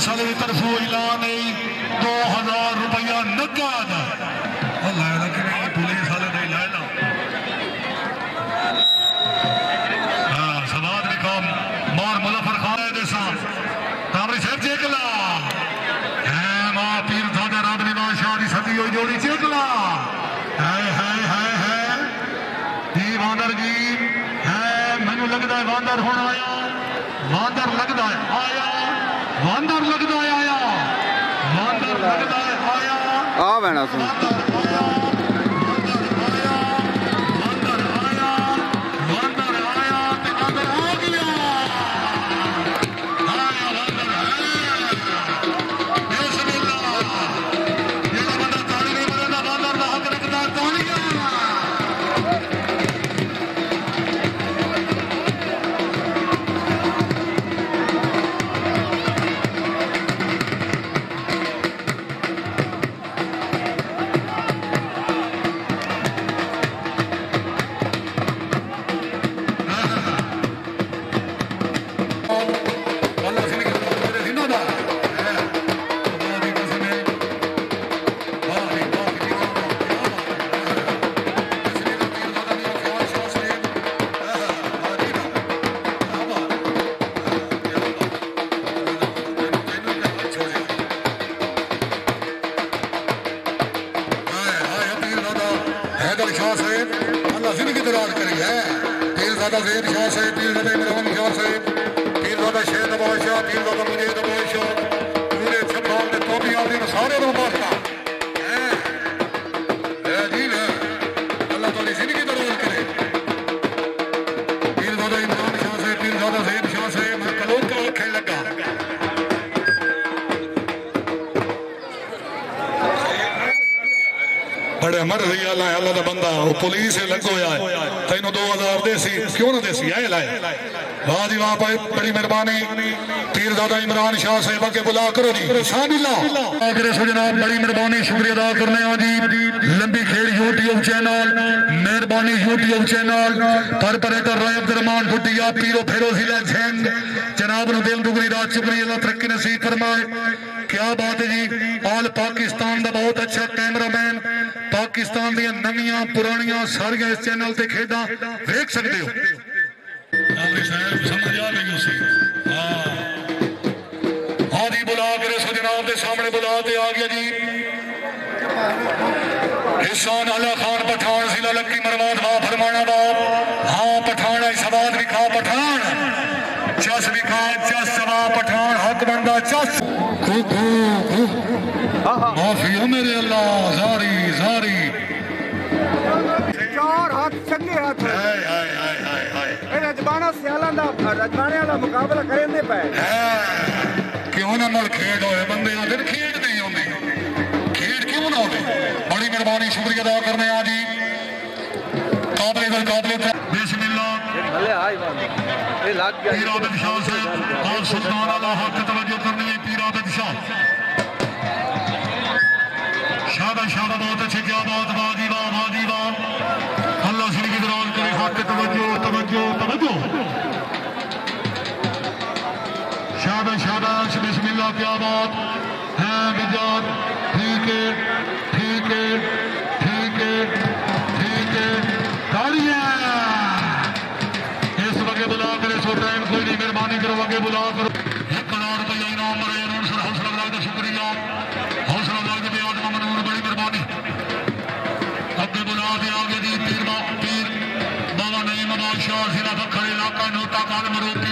police वाले की तरफ ऐलान है 2000 रुपया नकद लाया कि नहीं पुलिस वाले नहीं लाया सवाद निकम मोर मुलफर खान जैसा कामरी सिर चेकला है मां पीर थादा रात निवास शाह दी सदी होई जोड़ी चेकला है दी वांदर जी है मैनू लगदा है वांदर होण आया वांदर लगदा है आया वांदर लगदा है आया वांदर लगदा है आया आ बैना सुन बड़े मर रही अल्लाह का बंदा वो पुलिस लगो है तेन 2000 देसी क्यों ना देसी है लाए वाह जी वाह भाई बड़ी मेहरबानी पीरजादा इमरान शाह साहब के बुला करो जी जनाब बड़ी मेहरबानी शुक्रिया अदा करने जी लंबी खेल यूट्यूब चैनल मेहरबानी यूट्यूब चैनल पर कर रहे अब्दुलरहमान भुट्टिया पीरो फेरोजिला झंग जनाब नु दिल दुगनी रात शुक्रिया अल्लाह तरक्की नसीब फरमाए क्या बात है जी ऑल पाकिस्तान का बहुत अच्छा कैमरामैन पाकिस्तान दी नवियां पुरानियां सारियां इस चैनल ते खेडां देख सकते हो समझ आ गई उसी हाँ जी बुला करे सो जनाब के सामने बुला के आ गया जी एहसान अल्लाह खान पठान जिला लक्की मरवाद मां फरमाना बाप हाँ पठान सवाद भी खा पठान चस भी खा चस सवा पठान हक बनदा चस माफी हो मेरे अल्लाह जारी जारी चार हाथ चंगे हाथ रजबाना सियालां दा रजबाने वाला मुकाबला करने पे क्यों ना मल खेड होए बंदे फिर खेड नहीं होंदी खेड क्यों ना होवे बड़ी मेहरबानी शुक्रिया अदा करने आ जी काबिल बिस्मिल्लाह भले हाय ये लाग गया पीर आबिद शाह साहब और सुल्तान अल्लाह हक तवज्जो करनी है पीर आबिद शाह शाबाश बहुत अच्छे क्या बात वाजी वाह अल्लाह से की दराज करे हक तवज्जो तवज्जो तवज्जो शाबाश बिस्मिल्लाह क्या बात है बिजात ठीक है ठीक है ठीक है ठीक है तालियां इस वगे बुला करे सो टाइम कोई नहीं मेहरबानी करो वगे बुला करो 1 करोड़ रुपया इनाम मरे सर हौसला अफजाई का शुक्रिया हौसला अफजाई के आदम मनूर बड़ी मेहरबानी अगे बुला दे आगे जी पीर बाबा नईम बादशाह जिला बखर इलाका नोटा काल मरोती